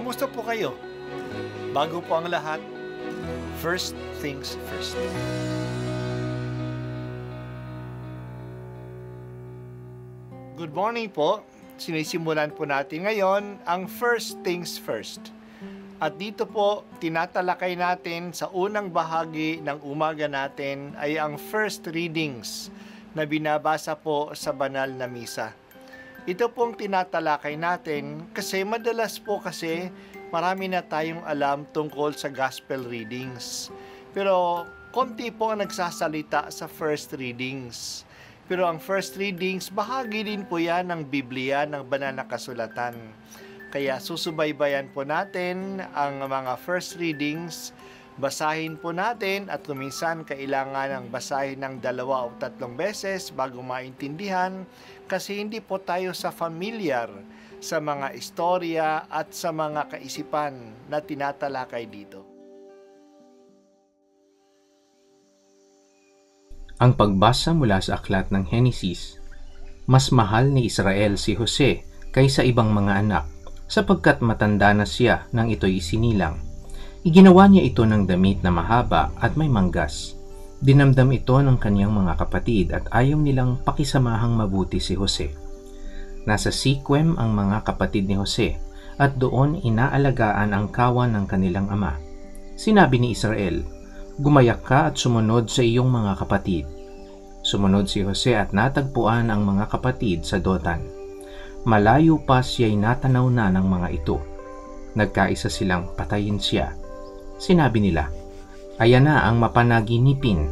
Kumusta po kayo? Bago po ang lahat, first things first. Good morning po. Sinisimulan po natin ngayon ang first things first. At dito po, tinatalakay natin sa unang bahagi ng umaga natin ay ang first readings na binabasa po sa banal na misa. Ito pong tinatalakay natin kasi madalas po marami na tayong alam tungkol sa gospel readings. Pero konti po ang nagsasalita sa first readings. Pero ang first readings, bahagi din po yan ng Biblia, ng banal na kasulatan. Kaya susubaybayan po natin ang mga first readings, basahin po natin at kuminsan kailangan ng basahin ng 2 o 3 beses bago maintindihan kasi hindi po tayo familiar sa mga istorya at sa mga kaisipan na tinatalakay dito. Ang pagbasa mula sa aklat ng Henesis, mas mahal ni Israel si Jose kaysa ibang mga anak sapagkat matanda na siya nang ito'y isinilang. Iginawa niya ito ng damit na mahaba at may manggas. Dinamdam ito ng kaniyang mga kapatid at ayaw nilang pakisamahang mabuti si Jose. Nasa Siquem ang mga kapatid ni Jose at doon inaalagaan ang kawan ng kanilang ama. Sinabi ni Israel, "Gumayak ka at sumunod sa iyong mga kapatid." Sumunod si Jose at natagpuan ang mga kapatid sa Dotan. Malayo pa siya'y natanaw na ng mga ito. Nagkaisa silang patayin siya. Sinabi nila, "Ayan na ang mapanaginipin.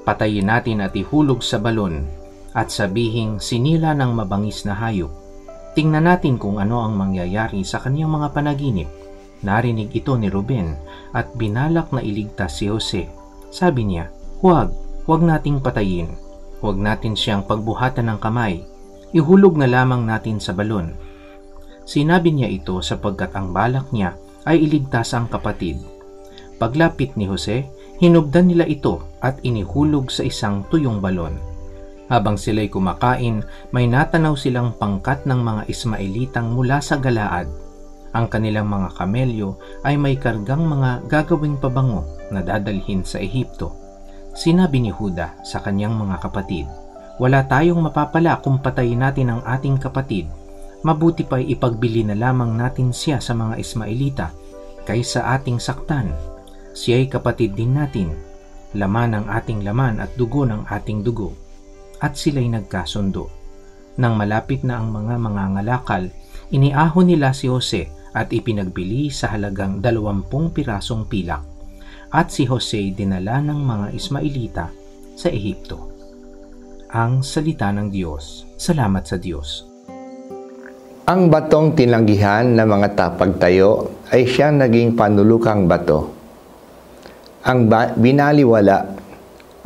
Patayin natin at ihulog sa balon at sabihing sinila ng mabangis na hayop. Tingnan natin kung ano ang mangyayari sa kaniyang mga panaginip." Narinig ito ni Ruben at binalak na iligtas si Jose. Sabi niya, huwag nating patayin. Huwag natin siyang pagbuhatan ng kamay. Ihulog na lamang natin sa balon. Sinabi niya ito sapagkat ang balak niya ay iligtas ang kapatid. Paglapit ni Jose, hinubdan nila ito at inihulog sa isang tuyong balon. Habang sila'y kumakain, may natanaw silang pangkat ng mga Ismaelitang mula sa Galaad. Ang kanilang mga kamelyo ay may kargang mga gagawing pabango na dadalhin sa Ehipto. Sinabi ni Juda sa kanyang mga kapatid, "Wala tayong mapapala kung patayin natin ang ating kapatid. Mabuti pa'y ipagbili na lamang natin siya sa mga Ismaelita kaysa ating saktan. Siya'y kapatid din natin, laman ng ating laman at dugo ng ating dugo." At sila'y nagkasundo. Nang malapit na ang mga mangangalakal, iniahon nila si Jose at ipinagbili sa halagang 20 pirasong pilak. At si Jose dinala ng mga Ismaelita sa Ehipto. Ang salita ng Diyos. Salamat sa Diyos. Ang batong tinanggihan ng mga tapagtayo ay siyang naging panulukang bato. Ang binaliwala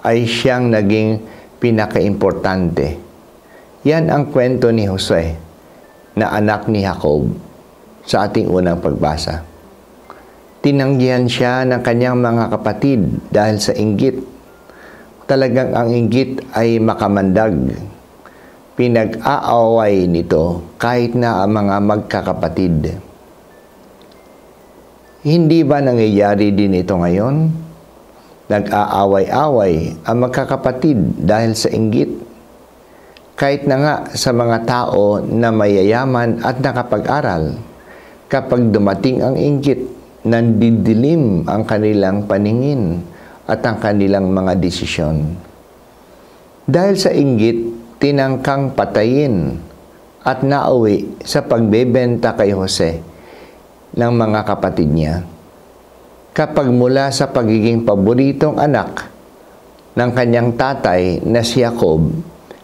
ay siyang naging pinakaimportante. Yan ang kwento ni Jose na anak ni Jacob sa ating unang pagbasa. Tinanggihan siya ng kanyang mga kapatid dahil sa inggit. Talagang ang inggit ay makamandag. Pinag-aaway nito kahit na ang mga magkakapatid. Hindi ba nangyayari din ito ngayon? Nag-aaway-away ang magkakapatid dahil sa inggit. Kahit na nga sa mga tao na mayayaman at nakapag-aral, kapag dumating ang inggit, nandidilim ang kanilang paningin at ang kanilang mga desisyon. Dahil sa inggit, tinangkang patayin at nauwi sa pagbebenta kay Jose ng mga kapatid niya. Kapag mula sa pagiging paboritong anak ng kanyang tatay na si Jacob,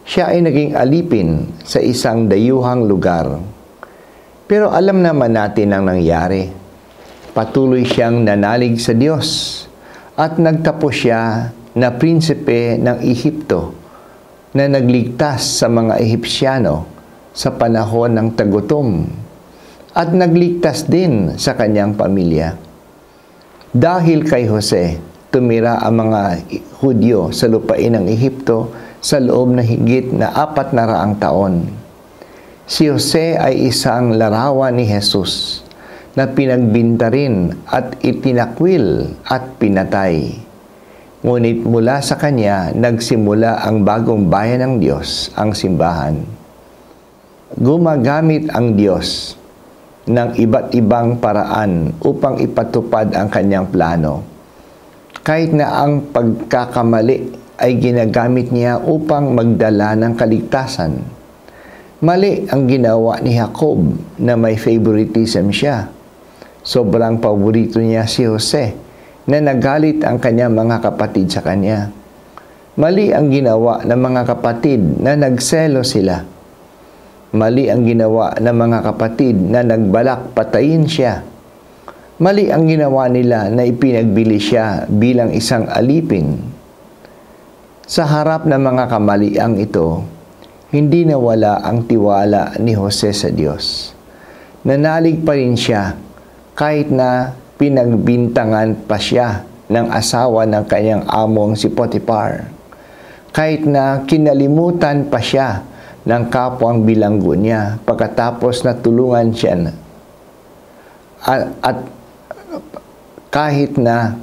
siya ay naging alipin sa isang dayuhang lugar. Pero alam naman natin ang nangyari. Patuloy siyang nanalig sa Diyos at nagtapos siya na prinsipe ng Ehipto na nagligtas sa mga Ehipsyano sa panahon ng tagutom at nagligtas din sa kanyang pamilya. Dahil kay Jose, tumira ang mga Hudyo sa lupain ng Ehipto sa loob na higit na 400 taon. Si Jose ay isang larawan ni Jesus na pinagbinta rin at itinakwil at pinatay. Ngunit mula sa kanya nagsimula ang bagong bayan ng Diyos, ang simbahan. Gumagamit ang Diyos ng iba't ibang paraan upang ipatupad ang kanyang plano. Kahit na ang pagkakamali ay ginagamit niya upang magdala ng kaligtasan. Mali ang ginawa ni Jacob na may favoritism siya. Sobrang paborito niya si Jose na nagalit ang kanyang mga kapatid sa kanya. Mali ang ginawa ng mga kapatid na nagselo sila. Mali ang ginawa ng mga kapatid na nagbalak patayin siya. Mali ang ginawa nila na ipinagbili siya bilang isang alipin. Sa harap ng mga kamaliang ito, hindi nawala ang tiwala ni Jose sa Diyos. Nanalig pa rin siya kahit na pinagbintangan pa siya ng asawa ng kanyang among si Potiphar. Kahit na kinalimutan pa siya ng kapwang bilanggo niya pagkatapos na tulungan siya at kahit na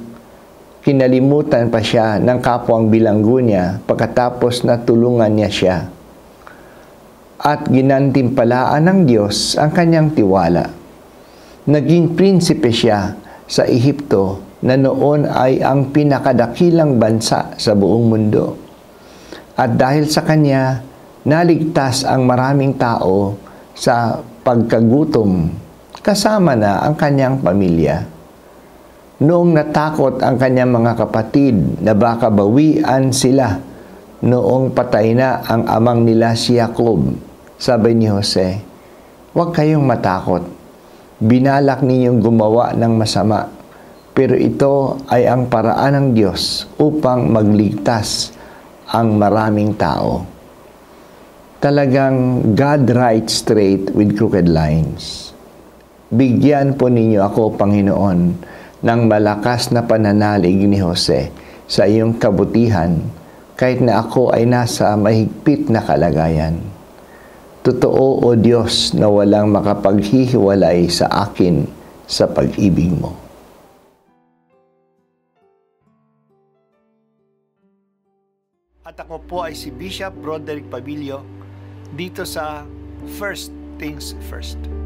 kinalimutan pa siya ng kapwang bilanggo niya pagkatapos na tulungan niya siya. At ginantimpalaan ng Diyos ang kanyang tiwala. Naging prinsipe siya sa Ehipto na noon ay ang pinakadakilang bansa sa buong mundo. At dahil sa kanya, naligtas ang maraming tao sa pagkagutom, kasama na ang kanyang pamilya. Noong natakot ang kanyang mga kapatid na baka bawian sila, noong patay na ang amang nila si Jacob, sabi ni Jose, "Huwag kayong matakot. Binalak ninyong gumawa ng masama, pero ito ay ang paraan ng Diyos upang magligtas ang maraming tao." Talagang God writes straight with crooked lines. Bigyan po ninyo ako, Panginoon, ng malakas na pananalig ni Jose sa iyong kabutihan kahit na ako ay nasa mahigpit na kalagayan. Totoo, O Diyos, na walang makapaghihiwalay sa akin sa pag-ibig mo. At ako po ay si Bishop Broderick Pabilio dito sa First Things First.